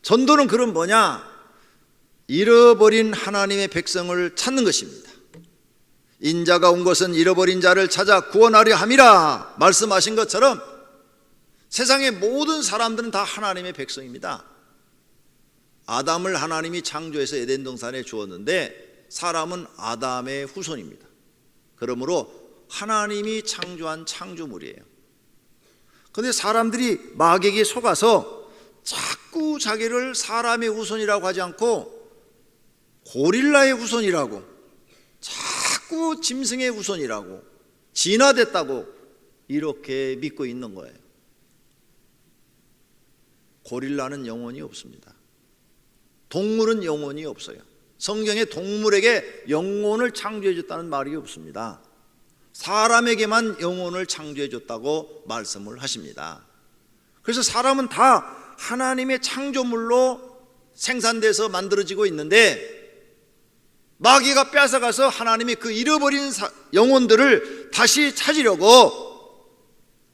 전도는 그럼 뭐냐? 잃어버린 하나님의 백성을 찾는 것입니다. 인자가 온 것은 잃어버린 자를 찾아 구원하려 함이라 말씀하신 것처럼 세상의 모든 사람들은 다 하나님의 백성입니다. 아담을 하나님이 창조해서 에덴 동산에 주었는데 사람은 아담의 후손입니다. 그러므로 하나님이 창조한 창조물이에요. 그런데 사람들이 마귀에게 속아서 자꾸 자기를 사람의 후손이라고 하지 않고 고릴라의 후손이라고, 자꾸 짐승의 후손이라고, 진화됐다고 이렇게 믿고 있는 거예요. 고릴라는 영혼이 없습니다. 동물은 영혼이 없어요. 성경에 동물에게 영혼을 창조해 줬다는 말이 없습니다. 사람에게만 영혼을 창조해 줬다고 말씀을 하십니다. 그래서 사람은 다 하나님의 창조물로 생산돼서 만들어지고 있는데 마귀가 뺏어가서 하나님이 그 잃어버린 영혼들을 다시 찾으려고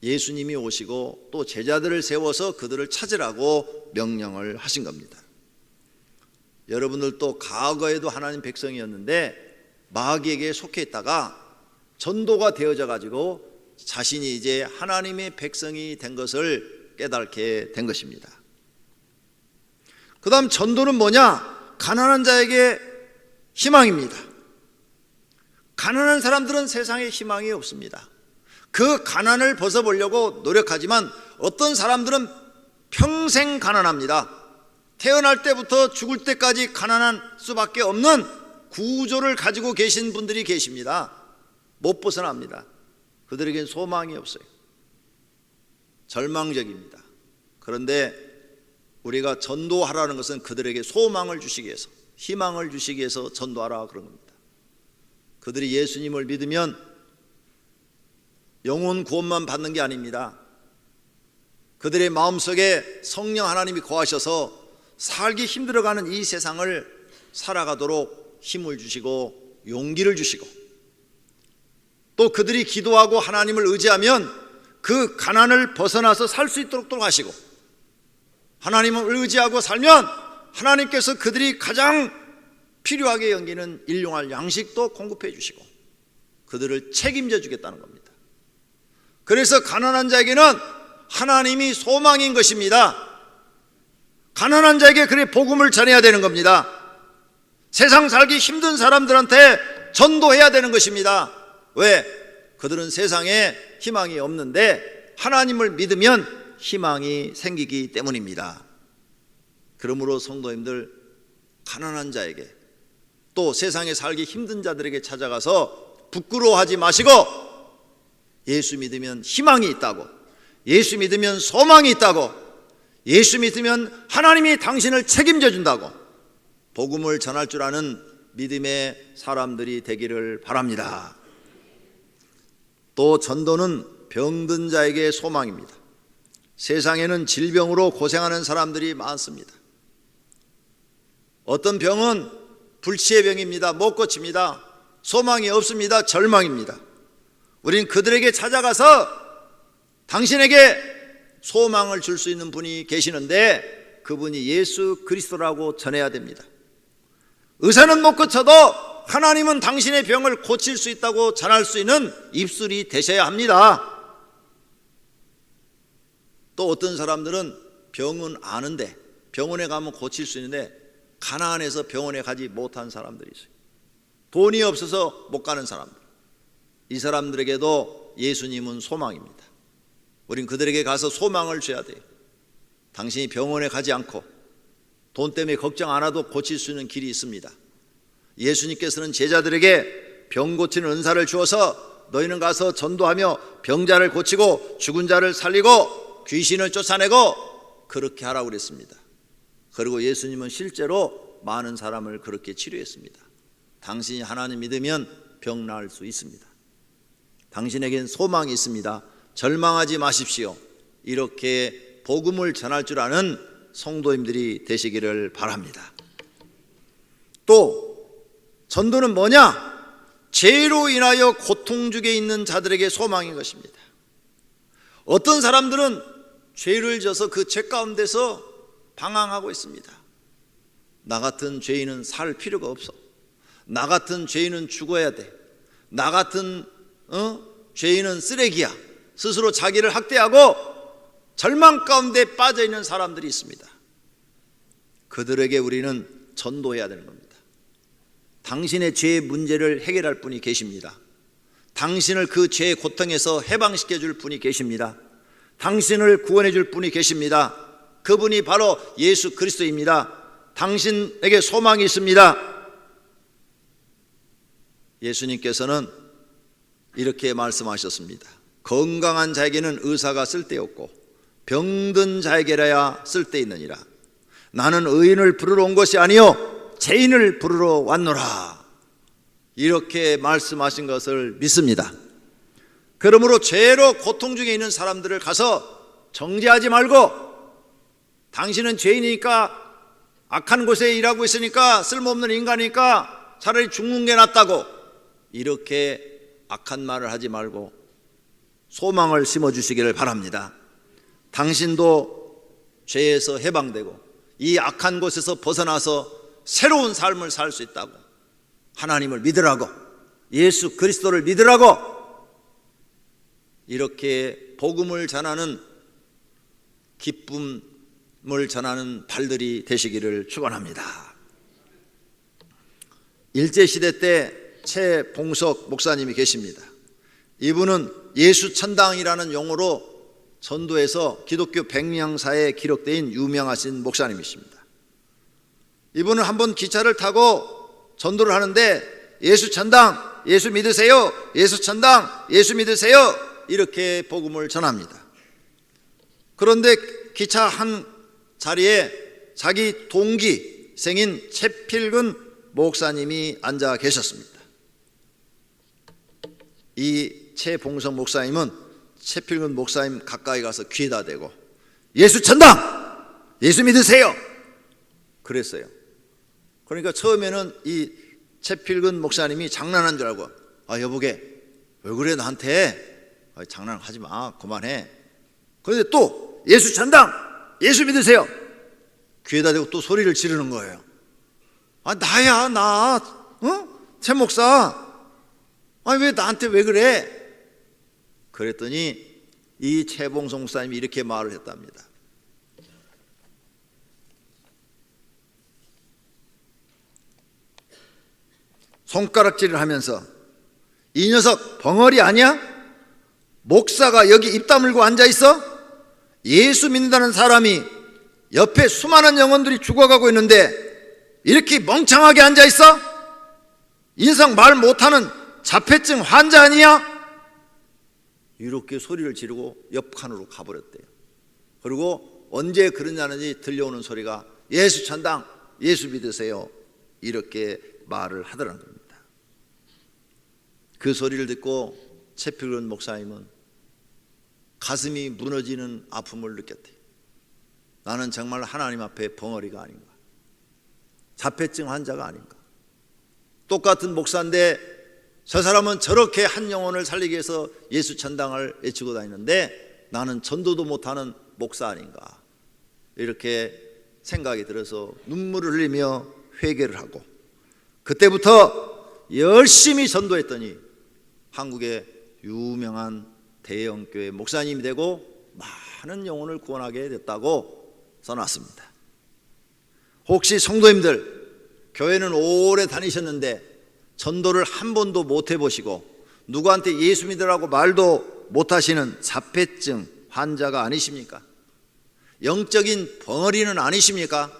예수님이 오시고 또 제자들을 세워서 그들을 찾으라고 명령을 하신 겁니다. 여러분들도 과거에도 하나님 백성이었는데 마귀에게 속해 있다가 전도가 되어져 가지고 자신이 이제 하나님의 백성이 된 것을 깨닫게 된 것입니다. 그 다음 전도는 뭐냐? 가난한 자에게 희망입니다. 가난한 사람들은 세상에 희망이 없습니다. 그 가난을 벗어보려고 노력하지만 어떤 사람들은 평생 가난합니다. 태어날 때부터 죽을 때까지 가난한 수밖에 없는 구조를 가지고 계신 분들이 계십니다. 못 벗어납니다. 그들에겐 소망이 없어요. 절망적입니다. 그런데 우리가 전도하라는 것은 그들에게 소망을 주시기 위해서, 희망을 주시기 위해서 전도하라 그런 겁니다. 그들이 예수님을 믿으면 영혼 구원만 받는 게 아닙니다. 그들의 마음속에 성령 하나님이 거하셔서 살기 힘들어가는 이 세상을 살아가도록 힘을 주시고 용기를 주시고, 또 그들이 기도하고 하나님을 의지하면 그 가난을 벗어나서 살 수 있도록 하시고, 하나님을 의지하고 살면 하나님께서 그들이 가장 필요하게 여기는 일용할 양식도 공급해 주시고 그들을 책임져 주겠다는 겁니다. 그래서 가난한 자에게는 하나님이 소망인 것입니다. 가난한 자에게 그래 복음을 전해야 되는 겁니다. 세상 살기 힘든 사람들한테 전도해야 되는 것입니다. 왜? 그들은 세상에 희망이 없는데 하나님을 믿으면 희망이 생기기 때문입니다. 그러므로 성도님들, 가난한 자에게 또 세상에 살기 힘든 자들에게 찾아가서 부끄러워하지 마시고 예수 믿으면 희망이 있다고, 예수 믿으면 소망이 있다고, 예수 믿으면 하나님이 당신을 책임져 준다고 복음을 전할 줄 아는 믿음의 사람들이 되기를 바랍니다. 또 전도는 병든 자에게 소망입니다. 세상에는 질병으로 고생하는 사람들이 많습니다. 어떤 병은 불치의 병입니다. 못 고칩니다. 소망이 없습니다. 절망입니다. 우린 그들에게 찾아가서 당신에게 소망을 줄 수 있는 분이 계시는데 그분이 예수 그리스도라고 전해야 됩니다. 의사는 못 고쳐도 하나님은 당신의 병을 고칠 수 있다고 전할 수 있는 입술이 되셔야 합니다. 또 어떤 사람들은 병은 아는데 병원에 가면 고칠 수 있는데 가난해서 병원에 가지 못한 사람들이 있어요. 돈이 없어서 못 가는 사람들. 이 사람들에게도 예수님은 소망입니다. 우린 그들에게 가서 소망을 줘야 돼요. 당신이 병원에 가지 않고 돈 때문에 걱정 안 해도 고칠 수 있는 길이 있습니다. 예수님께서는 제자들에게 병 고치는 은사를 주어서 너희는 가서 전도하며 병자를 고치고 죽은 자를 살리고 귀신을 쫓아내고 그렇게 하라고 그랬습니다. 그리고 예수님은 실제로 많은 사람을 그렇게 치료했습니다. 당신이 하나님 믿으면 병 나을 수 있습니다. 당신에겐 소망이 있습니다. 절망하지 마십시오. 이렇게 복음을 전할 줄 아는 성도님들이 되시기를 바랍니다. 또 전도는 뭐냐? 죄로 인하여 고통 중에 있는 자들에게 소망인 것입니다. 어떤 사람들은 죄를 져서 그 죄 가운데서 방황하고 있습니다. 나 같은 죄인은 살 필요가 없어. 나 같은 죄인은 죽어야 돼. 나 같은 죄인은 쓰레기야. 스스로 자기를 학대하고 절망 가운데 빠져 있는 사람들이 있습니다. 그들에게 우리는 전도해야 되는 겁니다. 당신의 죄의 문제를 해결할 분이 계십니다. 당신을 그 죄의 고통에서 해방시켜 줄 분이 계십니다. 당신을 구원해 줄 분이 계십니다. 그분이 바로 예수 그리스도입니다. 당신에게 소망이 있습니다. 예수님께서는 이렇게 말씀하셨습니다. 건강한 자에게는 의사가 쓸데없고 병든 자에게라야 쓸데있느니라. 나는 의인을 부르러 온 것이 아니요 죄인을 부르러 왔노라. 이렇게 말씀하신 것을 믿습니다. 그러므로 죄로 고통 중에 있는 사람들을 가서 정죄하지 말고, 당신은 죄인이니까, 악한 곳에 일하고 있으니까, 쓸모없는 인간이니까 차라리 죽는 게 낫다고 이렇게 악한 말을 하지 말고 소망을 심어주시기를 바랍니다. 당신도 죄에서 해방되고 이 악한 곳에서 벗어나서 새로운 삶을 살 수 있다고, 하나님을 믿으라고, 예수 그리스도를 믿으라고, 이렇게 복음을 전하는, 기쁨을 전하는 발들이 되시기를 축원합니다. 일제시대 때 최봉석 목사님이 계십니다. 이분은 예수천당이라는 용어로 전도에서 기독교 백명사에 기록된 유명하신 목사님이십니다. 이분은 한번 기차를 타고 전도를 하는데 예수천당, 예수 믿으세요, 예수천당, 예수 믿으세요, 이렇게 복음을 전합니다. 그런데 기차 한 자리에 자기 동기생인 최필근 목사님이 앉아 계셨습니다. 이 최봉석 목사님은 최필근 목사님 가까이 가서 귀에다 대고 예수천당, 예수 믿으세요, 그랬어요. 그러니까 처음에는 이 최필근 목사님이 장난한 줄 알고, 여보게 왜 그래 나한테, 장난하지 마, 그만해. 그런데 또 예수 천당, 예수 믿으세요, 귀에다 대고 또 소리를 지르는 거예요. 나야, 나, 최 목사, 왜 나한테 왜 그래? 그랬더니 이 최봉석 목사님이 이렇게 말을 했답니다. 손가락질을 하면서, 이 녀석 벙어리 아니야? 목사가 여기 입 다물고 앉아있어? 예수 믿는다는 사람이 옆에 수많은 영혼들이 죽어가고 있는데 이렇게 멍청하게 앉아있어? 이 녀석 말 못하는 자폐증 환자 아니야? 이렇게 소리를 지르고 옆칸으로 가버렸대요. 그리고 언제 그러냐는지 들려오는 소리가 예수 천당, 예수 믿으세요, 이렇게 말을 하더라는 겁니다. 그 소리를 듣고 최필근 목사님은 가슴이 무너지는 아픔을 느꼈대요. 나는 정말 하나님 앞에 벙어리가 아닌가, 자폐증 환자가 아닌가. 똑같은 목사인데 저 사람은 저렇게 한 영혼을 살리기 위해서 예수 천당을 외치고 다니는데 나는 전도도 못하는 목사 아닌가, 이렇게 생각이 들어서 눈물을 흘리며 회개를 하고, 그때부터 열심히 전도했더니 한국의 유명한 대형교회 목사님이 되고 많은 영혼을 구원하게 됐다고 써놨습니다. 혹시 성도님들 교회는 오래 다니셨는데 전도를 한 번도 못 해보시고 누구한테 예수 믿으라고 말도 못하시는 자폐증 환자가 아니십니까? 영적인 벙어리는 아니십니까?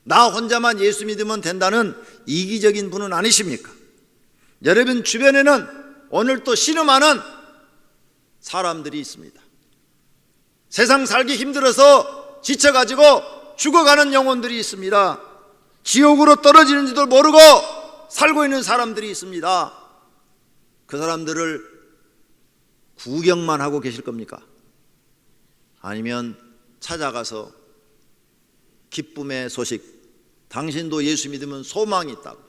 나 혼자만 예수 믿으면 된다는 이기적인 분은 아니십니까? 여러분 주변에는 오늘 또 신음하는 사람들이 있습니다. 세상 살기 힘들어서 지쳐가지고 죽어가는 영혼들이 있습니다. 지옥으로 떨어지는지도 모르고 살고 있는 사람들이 있습니다. 그 사람들을 구경만 하고 계실 겁니까? 아니면 찾아가서 기쁨의 소식, 당신도 예수 믿으면 소망이 있다고,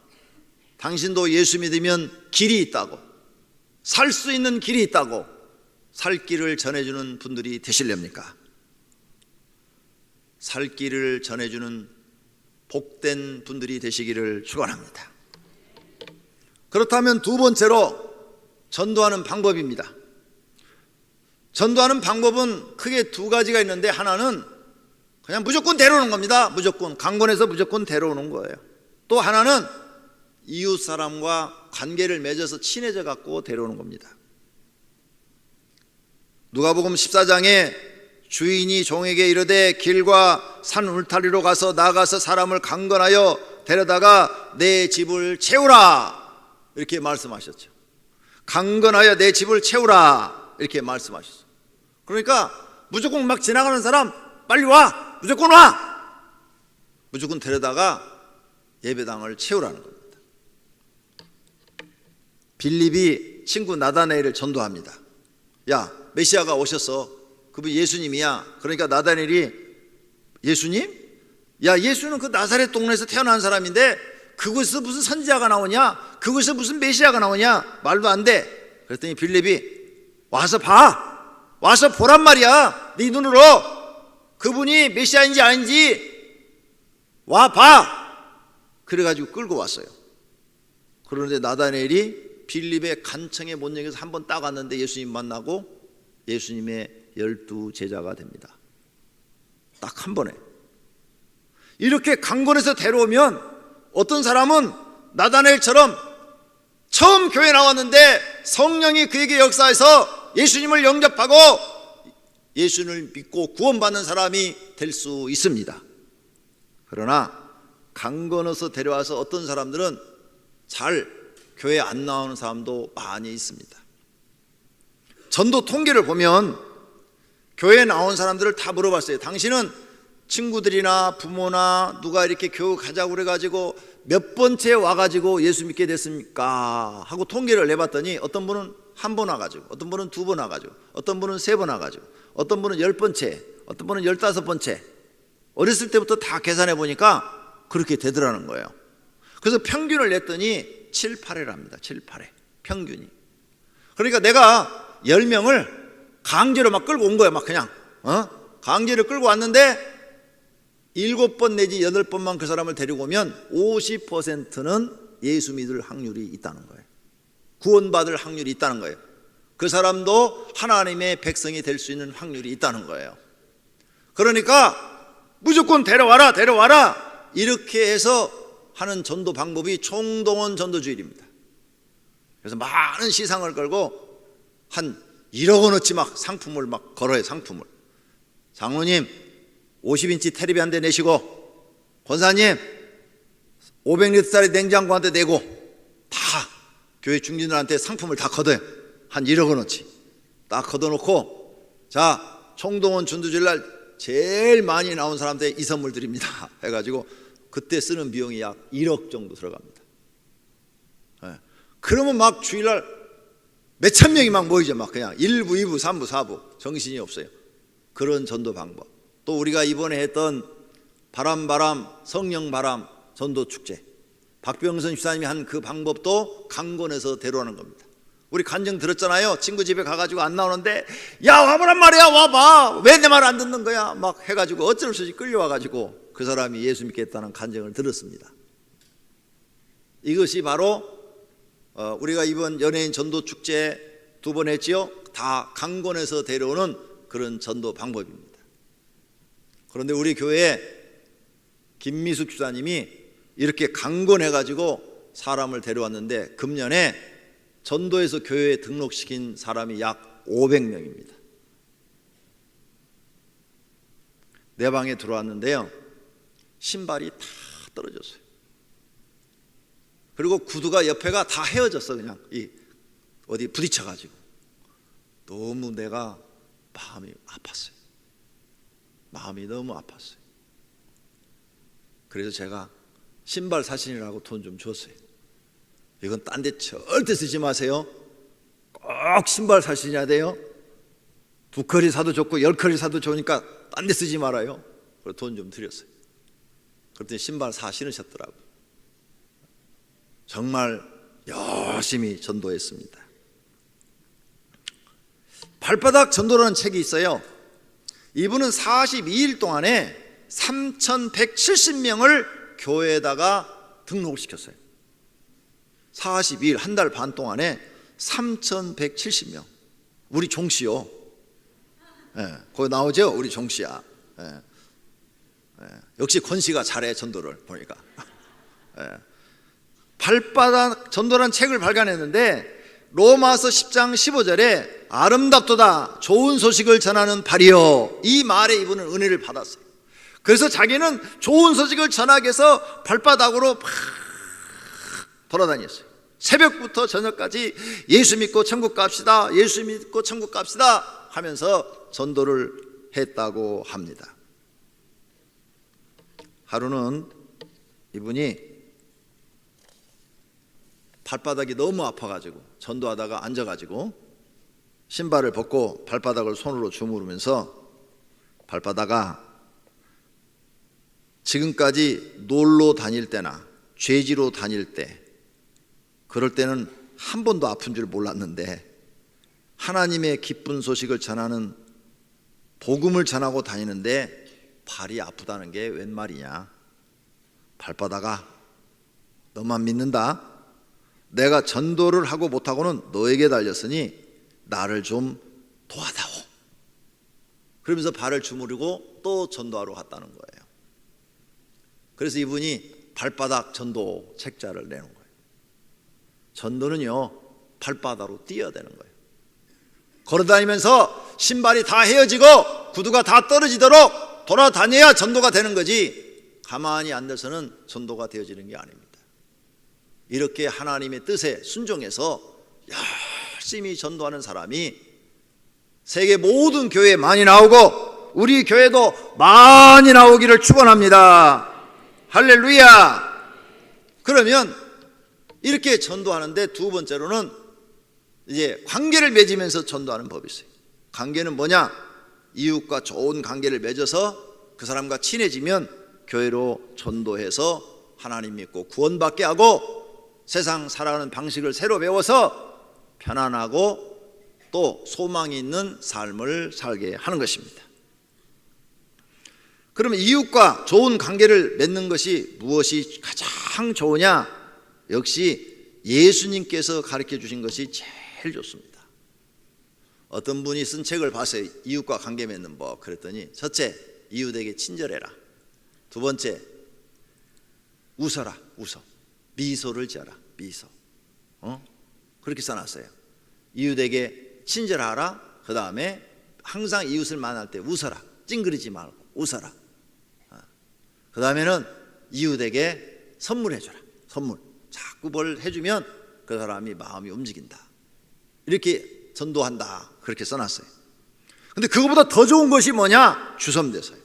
당신도 예수 믿으면 길이 있다고, 살 수 있는 길이 있다고 살 길을 전해주는 분들이 되시렵니까? 살 길을 전해주는 복된 분들이 되시기를 축원합니다. 그렇다면 두 번째로 전도하는 방법입니다. 전도하는 방법은 크게 두 가지가 있는데, 하나는 그냥 무조건 데려오는 겁니다. 무조건 강권해서 무조건 데려오는 거예요. 또 하나는 이웃 사람과 관계를 맺어서 친해져 갖고 데려오는 겁니다. 누가복음 14장에 주인이 종에게 이르되 길과 산 울타리로 가서 나가서 사람을 강권하여 데려다가 내 집을 채우라, 이렇게 말씀하셨죠. 강건하여 내 집을 채우라, 이렇게 말씀하셨어요. 그러니까 무조건 막 지나가는 사람 빨리 와, 무조건 와, 무조건 데려다가 예배당을 채우라는 겁니다. 빌립이 친구 나다나엘을 전도합니다. 야, 메시아가 오셨어. 그분 예수님이야. 그러니까 나다나엘이, 예수님? 야, 예수는 그 나사렛 동네에서 태어난 사람인데 그곳에서 무슨 선지자가 나오냐? 그곳에서 무슨 메시아가 나오냐? 말도 안 돼. 그랬더니 빌립이 와서 봐, 와서 보란 말이야. 네 눈으로 그분이 메시아인지 아닌지 와 봐. 그래가지고 끌고 왔어요. 그런데 나다나엘이 빌립의 간청에 못 이겨서 한번 딱 왔는데 예수님 만나고 예수님의 12 제자가 됩니다. 딱 한 번에. 이렇게 강권해서 데려오면 어떤 사람은 나다나엘처럼 처음 교회 나왔는데 성령이 그에게 역사해서 예수님을 영접하고 예수님을 믿고 구원받는 사람이 될 수 있습니다. 그러나 강건해서 데려와서 어떤 사람들은 잘 교회 안 나오는 사람도 많이 있습니다. 전도 통계를 보면 교회에 나온 사람들을 다 물어봤어요. 당신은 친구들이나 부모나 누가 이렇게 교회 가자고 그래가지고 몇 번째 와가지고 예수 믿게 됐습니까? 하고 통계를 내봤더니 어떤 분은 한 번 와가지고, 어떤 분은 두 번 와가지고, 어떤 분은 세 번 와가지고, 어떤 분은 10번째, 어떤 분은 15번째. 어렸을 때부터 다 계산해 보니까 그렇게 되더라는 거예요. 그래서 평균을 냈더니 7, 8회랍니다. 7, 8회 평균이. 그러니까 내가 10명을 강제로 막 끌고 온 거예요. 막 그냥 강제로 끌고 왔는데 7번 내지 8번만 그 사람을 데리고 오면 50%는 예수 믿을 확률이 있다는 거예요. 구원받을 확률이 있다는 거예요. 그 사람도 하나님의 백성이 될 수 있는 확률이 있다는 거예요. 그러니까 무조건 데려와라, 데려와라, 이렇게 해서 하는 전도 방법이 총동원 전도주일입니다. 그래서 많은 시상을 걸고 한 1억 원어치 막 상품을 막 걸어요. 상품을. 장로님 50인치 테레비 한 대 내시고, 권사님 500리터짜리 냉장고 한 대 내고, 다 교회 중진들한테 상품을 다 걷어요. 한 1억 원어치 딱 걷어놓고, 자, 총동원 전도주일날 제일 많이 나온 사람한테 이 선물 드립니다 해가지고 그때 쓰는 비용이 약 1억 정도 들어갑니다. 그러면 막 주일날 몇천 명이 막 모이죠. 막 그냥 1부, 2부, 3부, 4부 정신이 없어요. 그런 전도 방법. 또 우리가 이번에 했던 바람 성령바람 전도축제, 박병선 집사님이 한 그 방법도 강권해서 데려오는 겁니다. 우리 간증 들었잖아요. 친구 집에 가가지고 안 나오는데 야 와보란 말이야, 와봐, 왜 내 말 안 듣는 거야 막 해가지고 어쩔 수 없이 끌려와가지고 그 사람이 예수 믿겠다는 간증을 들었습니다. 이것이 바로 우리가 이번 연예인 전도축제 2번 했지요. 다 강권해서 데려오는 그런 전도 방법입니다. 그런데 우리 교회에 김미숙 집사님이 이렇게 강권해가지고 사람을 데려왔는데 금년에 전도에서 교회에 등록시킨 사람이 약 500명입니다. 내 방에 들어왔는데요, 신발이 다 떨어졌어요. 그리고 구두가 옆에가 다 헤어졌어. 그냥 어디 부딪혀가지고. 너무 내가 마음이 아팠어요. 마음이 너무 아팠어요. 그래서 제가 신발 사신이라고 돈 좀 줬어요. 이건 딴 데 절대 쓰지 마세요. 꼭 신발 사신해야 돼요. 2컬이 사도 좋고 10컬이 사도 좋으니까 딴 데 쓰지 말아요. 그래서 돈 좀 드렸어요. 그랬더니 신발 사 신으셨더라고요. 정말 열심히 전도했습니다. 발바닥 전도라는 책이 있어요. 이분은 42일 동안에 3,170명을 교회에다가 등록을 시켰어요. 42일, 한 달 반 동안에 3,170명. 우리 종씨요. 예, 거기 나오죠? 우리 종씨야. 예, 예, 역시 권씨가 잘해, 전도를 보니까. 예. 발바닥 전도란 책을 발간했는데 로마서 10장 15절에 아름답도다 좋은 소식을 전하는 발이요, 이 말에 이분은 은혜를 받았어요. 그래서 자기는 좋은 소식을 전하기 위해서 발바닥으로 막 돌아다녔어요. 새벽부터 저녁까지 예수 믿고 천국 갑시다, 예수 믿고 천국 갑시다 하면서 전도를 했다고 합니다. 하루는 이분이 발바닥이 너무 아파가지고 전도하다가 앉아가지고 신발을 벗고 발바닥을 손으로 주무르면서, 발바닥아, 지금까지 놀러 다닐 때나 죄지로 다닐 때, 그럴 때는 한 번도 아픈 줄 몰랐는데 하나님의 기쁜 소식을 전하는 복음을 전하고 다니는데 발이 아프다는 게 웬 말이냐. 발바닥아, 너만 믿는다. 내가 전도를 하고 못하고는 너에게 달렸으니 나를 좀 도와다오. 그러면서 발을 주무르고 또 전도하러 갔다는 거예요. 그래서 이분이 발바닥 전도 책자를 내는 거예요. 전도는요, 발바닥으로 뛰어야 되는 거예요. 걸어다니면서 신발이 다 헤어지고 구두가 다 떨어지도록 돌아다녀야 전도가 되는 거지, 가만히 앉아서는 전도가 되어지는 게 아닙니다. 이렇게 하나님의 뜻에 순종해서 열심히 전도하는 사람이 세계 모든 교회에 많이 나오고 우리 교회도 많이 나오기를 축원합니다. 할렐루야. 그러면 이렇게 전도하는데 두 번째로는 이제 관계를 맺으면서 전도하는 법이 있어요. 관계는 뭐냐? 이웃과 좋은 관계를 맺어서 그 사람과 친해지면 교회로 전도해서 하나님 믿고 구원받게 하고 세상 살아가는 방식을 새로 배워서 편안하고 또 소망이 있는 삶을 살게 하는 것입니다. 그러면 이웃과 좋은 관계를 맺는 것이 무엇이 가장 좋으냐? 역시 예수님께서 가르쳐 주신 것이 제일 좋습니다. 어떤 분이 쓴 책을 봤어요. 이웃과 관계 맺는 법. 그랬더니 첫째, 이웃에게 친절해라. 두 번째, 웃어라. 웃어. 미소를 지어라. 미소. 그렇게 써놨어요. 이웃에게 친절하라. 그 다음에 항상 이웃을 만날 때 웃어라. 찡그리지 말고 웃어라. 그 다음에는 이웃에게 선물해줘라. 선물. 자꾸 뭘 해주면 그 사람이 마음이 움직인다. 이렇게 전도한다. 그렇게 써놨어요. 근데 그거보다 더 좋은 것이 뭐냐? 주섬대서요.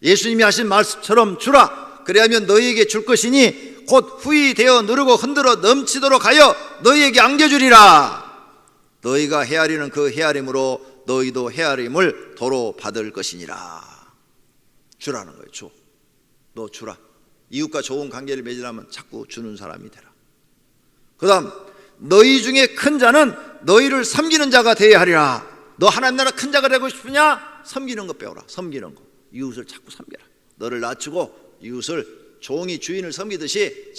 예수님이 하신 말씀처럼 주라. 그래야면 너희에게 줄 것이니 곧 후히 되어 누르고 흔들어 넘치도록 하여 너희에게 안겨주리라. 너희가 헤아리는 그 헤아림으로 너희도 헤아림을 도로 받을 것이니라. 주라는 거예요. 줘. 너 주라. 이웃과 좋은 관계를 맺으려면 자꾸 주는 사람이 되라. 그 다음, 너희 중에 큰 자는 너희를 섬기는 자가 되어야 하리라. 너 하나님 나라 큰 자가 되고 싶으냐? 섬기는 거 배워라. 섬기는 거. 이웃을 자꾸 섬겨라. 너를 낮추고 이웃을 종이 주인을 섬기듯이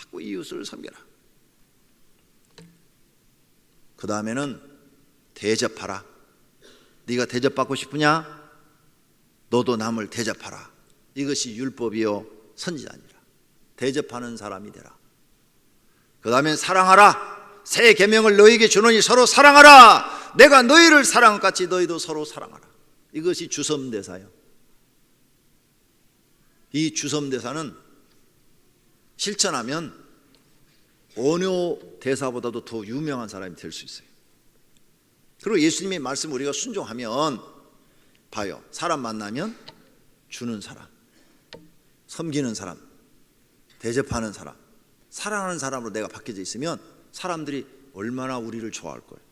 자꾸 이웃을 섬겨라. 그 다음에는 대접하라. 네가 대접받고 싶으냐? 너도 남을 대접하라. 이것이 율법이요 선지자니라. 대접하는 사람이 되라. 그 다음에 사랑하라. 새 계명을 너희에게 주노니 서로 사랑하라. 내가 너희를 사랑한 같이 너희도 서로 사랑하라. 이것이 주섬대사요. 이 주섬대사는 실천하면 어느 대사보다도 더 유명한 사람이 될 수 있어요. 그리고 예수님의 말씀 우리가 순종하면 봐요. 사람 만나면 주는 사람, 섬기는 사람, 대접하는 사람, 사랑하는 사람으로 내가 바뀌어져 있으면 사람들이 얼마나 우리를 좋아할 거예요.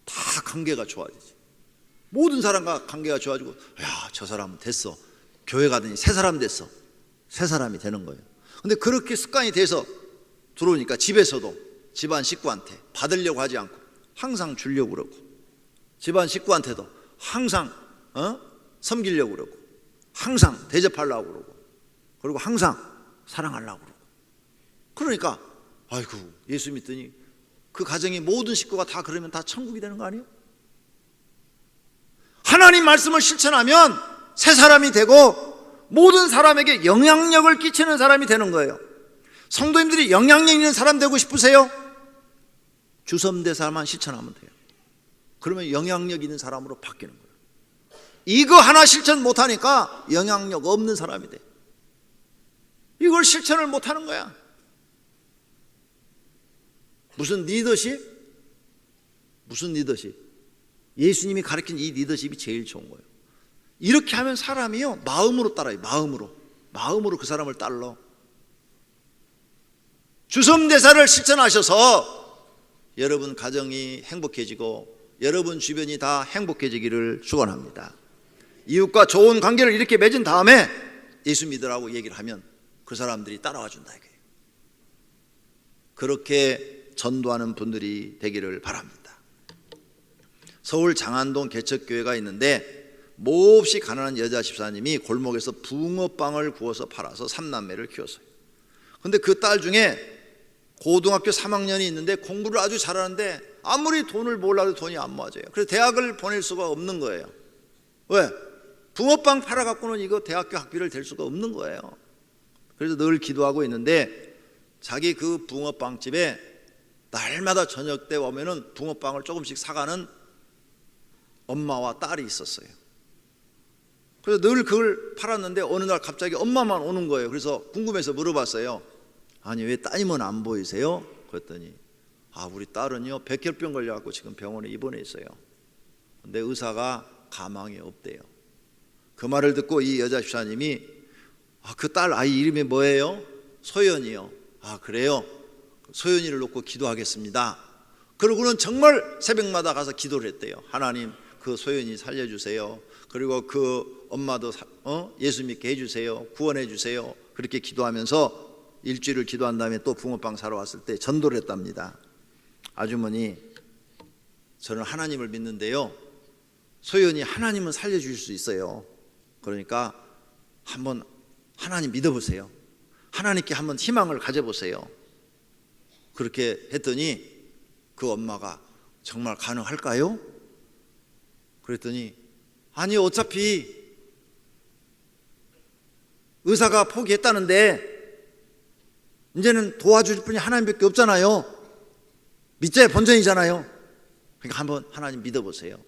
다 관계가 좋아지지. 모든 사람과 관계가 좋아지고, 야, 저 사람은 됐어. 교회 가더니 새 사람 됐어. 새 사람이 되는 거예요. 근데 그렇게 습관이 돼서 들어오니까 집에서도 집안 식구한테 받으려고 하지 않고 항상 주려고 그러고, 집안 식구한테도 항상 섬기려고 그러고, 항상 대접하려고 그러고, 그리고 항상 사랑하려고 그러고. 그러니까 아이고, 예수 믿더니 그 가정의 모든 식구가 다 그러면 다 천국이 되는 거 아니에요? 하나님 말씀을 실천하면 새 사람이 되고 모든 사람에게 영향력을 끼치는 사람이 되는 거예요. 성도님들이 영향력 있는 사람 되고 싶으세요? 주섬대사만 실천하면 돼요. 그러면 영향력 있는 사람으로 바뀌는 거예요. 이거 하나 실천 못하니까 영향력 없는 사람이 돼. 이걸 실천을 못하는 거야. 무슨 리더십? 무슨 리더십? 예수님이 가르친 이 리더십이 제일 좋은 거예요. 이렇게 하면 사람이요, 마음으로 따라요. 마음으로 그 사람을 따라. 주섬대사를 실천하셔서 여러분 가정이 행복해지고 여러분 주변이 다 행복해지기를 축원합니다. 이웃과 좋은 관계를 이렇게 맺은 다음에 예수 믿으라고 얘기를 하면 그 사람들이 따라와 준다 이거예요. 그렇게 전도하는 분들이 되기를 바랍니다. 서울 장안동 개척교회가 있는데 몹시 가난한 여자 집사님이 골목에서 붕어빵을 구워서 팔아서 3남매를 키웠어요. 근데 그 딸 중에 고등학교 3학년이 있는데 공부를 아주 잘하는데 아무리 돈을 모으려도 돈이 안 모아져요. 그래서 대학을 보낼 수가 없는 거예요. 왜? 붕어빵 팔아갖고는 이거 대학교 학비를 댈 수가 없는 거예요. 그래서 늘 기도하고 있는데 자기 그 붕어빵집에 날마다 저녁 때 오면은 붕어빵을 조금씩 사가는 엄마와 딸이 있었어요. 그래서 늘 그걸 팔았는데 어느 날 갑자기 엄마만 오는 거예요. 그래서 궁금해서 물어봤어요. 아니, 왜 따님은 안 보이세요? 그랬더니 우리 딸은요 백혈병 걸려갖고 지금 병원에 입원해 있어요. 근데 의사가 가망이 없대요. 그 말을 듣고 이 여자 집사님이 그 딸 아이 이름이 뭐예요? 소연이요. 그래요? 소연이를 놓고 기도하겠습니다. 그러고는 정말 새벽마다 가서 기도를 했대요. 하나님, 그 소연이 살려주세요. 그리고 그 엄마도 예수 믿게 해주세요. 구원해 주세요. 그렇게 기도하면서 일주일을 기도한 다음에 또 붕어빵 사러 왔을 때 전도를 했답니다. 아주머니, 저는 하나님을 믿는데요, 소연이 하나님은 살려주실 수 있어요. 그러니까 한번 하나님 믿어보세요. 하나님께 한번 희망을 가져보세요. 그렇게 했더니 그 엄마가 정말 가능할까요? 그랬더니 아니, 어차피 의사가 포기했다는데 이제는 도와줄 분이 하나님밖에 없잖아요. 믿자야 본전이잖아요. 그러니까 한번 하나님 믿어보세요.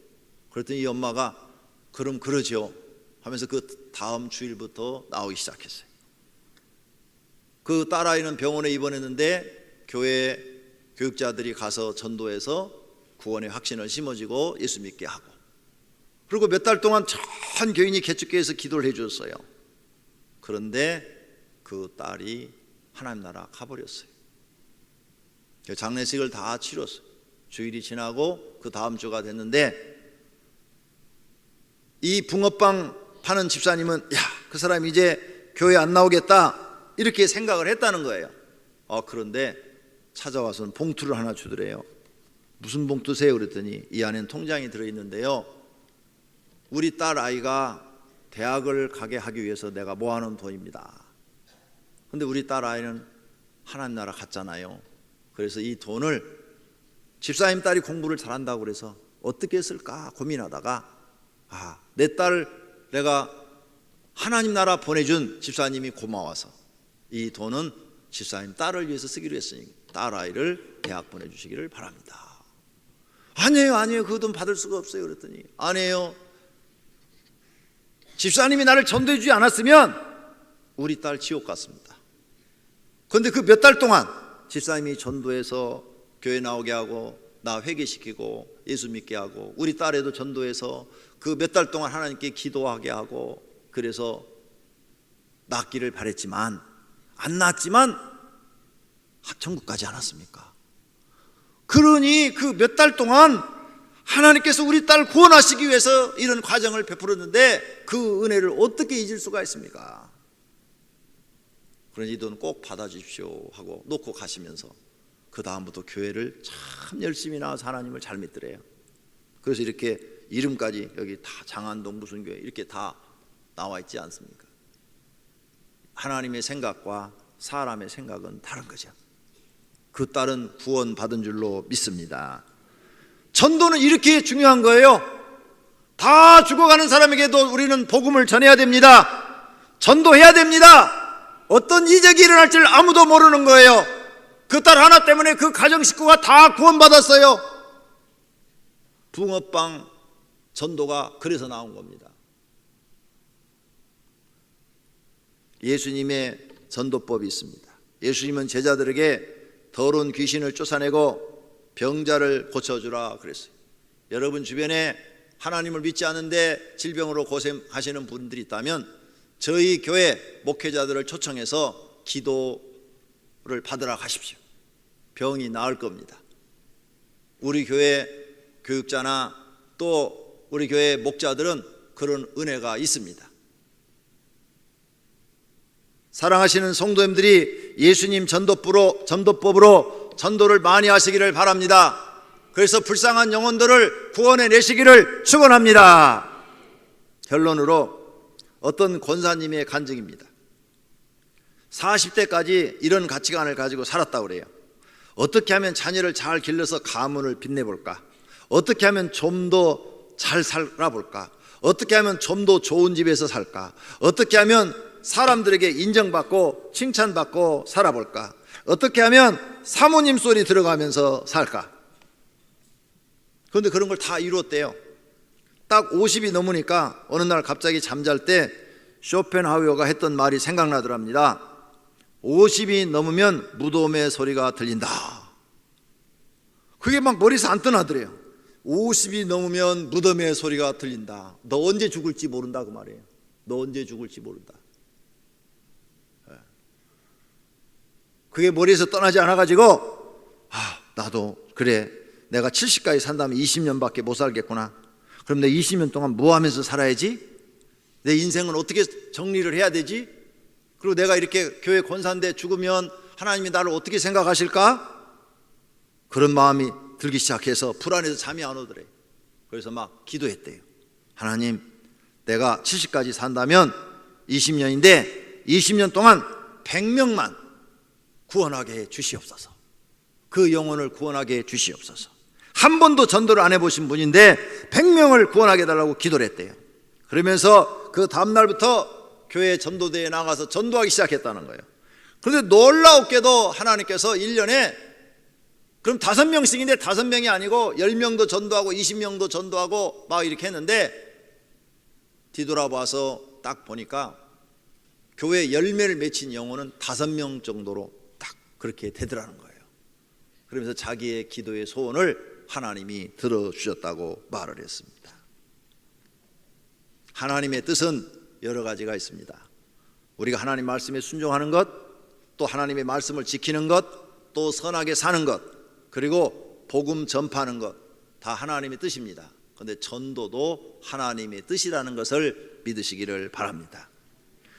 그랬더니 이 엄마가 그럼 그러죠 하면서 그 다음 주일부터 나오기 시작했어요. 그 딸아이는 병원에 입원했는데 교회 교육자들이 가서 전도해서 구원의 확신을 심어지고 예수 믿게 하고, 그리고 몇 달 동안 전 교인이 개척교회에서 기도를 해줬어요. 그런데 그 딸이 하나님 나라 가버렸어요. 장례식을 다 치렀어요. 주일이 지나고 그 다음 주가 됐는데 이 붕어빵 파는 집사님은 그 사람이 이제 교회 안 나오겠다 이렇게 생각을 했다는 거예요. 그런데 찾아와서는 봉투를 하나 주더래요. 무슨 봉투세요? 그랬더니 이 안엔 통장이 들어있는데요, 우리 딸 아이가 대학을 가게 하기 위해서 내가 모아놓은 돈입니다. 근데 우리 딸 아이는 하나님 나라 갔잖아요. 그래서 이 돈을 집사님 딸이 공부를 잘한다고 그래서 어떻게 쓸까 고민하다가 내 딸 내가 하나님 나라 보내준 집사님이 고마워서 이 돈은 집사님 딸을 위해서 쓰기로 했으니 딸 아이를 대학 보내주시기를 바랍니다. 아니에요, 그 돈 받을 수가 없어요. 그랬더니 아니에요, 집사님이 나를 전도해 주지 않았으면 우리 딸 지옥 갔습니다. 그런데 그 몇 달 동안 집사님이 전도해서 교회 나오게 하고 나 회개시키고 예수 믿게 하고 우리 딸애도 전도해서 그 몇 달 동안 하나님께 기도하게 하고, 그래서 낫기를 바랬지만 안 낫지만 천국 가지 않았습니까? 그러니 그 몇 달 동안 하나님께서 우리 딸 구원하시기 위해서 이런 과정을 베풀었는데 그 은혜를 어떻게 잊을 수가 있습니까? 그러니 이 돈 꼭 받아주십시오 하고 놓고 가시면서 그 다음부터 교회를 참 열심히 나와서 하나님을 잘 믿더래요. 그래서 이렇게 이름까지 여기 다 장안동 무슨 교회 이렇게 다 나와 있지 않습니까? 하나님의 생각과 사람의 생각은 다른 거죠. 그 딸은 구원받은 줄로 믿습니다. 전도는 이렇게 중요한 거예요. 다 죽어가는 사람에게도 우리는 복음을 전해야 됩니다. 전도해야 됩니다. 어떤 이적이 일어날 줄 아무도 모르는 거예요. 그 딸 하나 때문에 그 가정 식구가 다 구원받았어요. 붕어빵 전도가 그래서 나온 겁니다. 예수님의 전도법이 있습니다. 예수님은 제자들에게 더러운 귀신을 쫓아내고 병자를 고쳐주라 그랬어요. 여러분 주변에 하나님을 믿지 않는데 질병으로 고생하시는 분들이 있다면 저희 교회 목회자들을 초청해서 기도를 받으라 하십시오. 병이 나을 겁니다. 우리 교회 교육자나 또 우리 교회 목자들은 그런 은혜가 있습니다. 사랑하시는 성도님들이 예수님 전도법으로 전도를 많이 하시기를 바랍니다. 그래서 불쌍한 영혼들을 구원해 내시기를 축원합니다. 결론으로 어떤 권사님의 간증입니다. 40대까지 이런 가치관을 가지고 살았다고 그래요. 어떻게 하면 자녀를 잘 길러서 가문을 빛내볼까? 어떻게 하면 좀 더 잘 살아볼까? 어떻게 하면 좀 더 좋은 집에서 살까? 어떻게 하면 사람들에게 인정받고 칭찬받고 살아볼까? 어떻게 하면 사모님 소리 들어가면서 살까? 그런데 그런 걸 다 이루었대요. 딱 50이 넘으니까 어느 날 갑자기 잠잘 때 쇼펜하우어가 했던 말이 생각나더랍니다. 50이 넘으면 무덤의 소리가 들린다. 그게 막 머리에서 안 떠나더래요. 50이 넘으면 무덤의 소리가 들린다. 너 언제 죽을지 모른다 그 말이에요. 너 언제 죽을지 모른다. 그게 머리에서 떠나지 않아가지고 나도 그래, 내가 70까지 산다면 20년밖에 못 살겠구나. 그럼 내 20년 동안 뭐 하면서 살아야지? 내 인생은 어떻게 정리를 해야 되지? 그리고 내가 이렇게 교회 권사인데 죽으면 하나님이 나를 어떻게 생각하실까? 그런 마음이 들기 시작해서 불안해서 잠이 안 오더래. 그래서 막 기도했대요. 하나님, 내가 70까지 산다면 20년인데 20년 동안 100명만 구원하게 해 주시옵소서. 그 영혼을 구원하게 해 주시옵소서. 한 번도 전도를 안 해보신 분인데 100명을 구원하게 해달라고 기도를 했대요. 그러면서 그 다음날부터 교회 전도대회에 나가서 전도하기 시작했다는 거예요. 그런데 놀라웠게도 하나님께서 1년에 그럼 5명씩인데 5명이 아니고 10명도 전도하고 20명도 전도하고 막 이렇게 했는데 뒤돌아봐서 딱 보니까 교회 열매를 맺힌 영혼은 5명 정도로 딱 그렇게 되더라는 거예요. 그러면서 자기의 기도의 소원을 하나님이 들어주셨다고 말을 했습니다. 하나님의 뜻은 여러 가지가 있습니다. 우리가 하나님 말씀에 순종하는 것, 또 하나님의 말씀을 지키는 것, 또 선하게 사는 것, 그리고 복음 전파하는 것, 다 하나님의 뜻입니다. 그런데 전도도 하나님의 뜻이라는 것을 믿으시기를 바랍니다.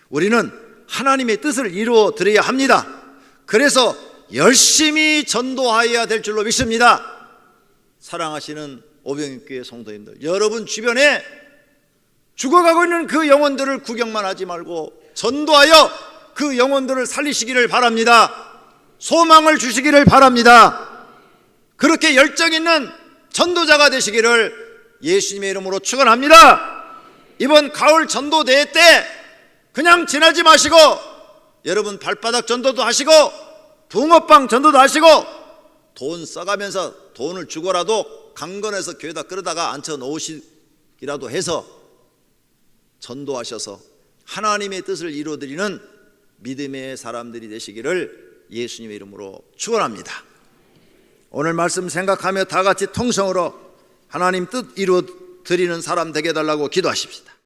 우리는 하나님의 뜻을 이루어 드려야 합니다. 그래서 열심히 전도하여야 될 줄로 믿습니다. 사랑하시는 오병익교회 성도님들, 여러분 주변에 죽어가고 있는 그 영혼들을 구경만 하지 말고 전도하여 그 영혼들을 살리시기를 바랍니다. 소망을 주시기를 바랍니다. 그렇게 열정 있는 전도자가 되시기를 예수님의 이름으로 축원합니다. 이번 가을 전도대회 때 그냥 지나지 마시고 여러분 발바닥 전도도 하시고 붕어빵 전도도 하시고 돈 써가면서 돈을 주고라도 강건해서 교회에다 끌어다가 앉혀 놓으시기라도 해서 전도하셔서 하나님의 뜻을 이루어드리는 믿음의 사람들이 되시기를 예수님의 이름으로 축원합니다. 오늘 말씀 생각하며 다 같이 통성으로 하나님 뜻 이루어드리는 사람 되게 해달라고 기도하십시다.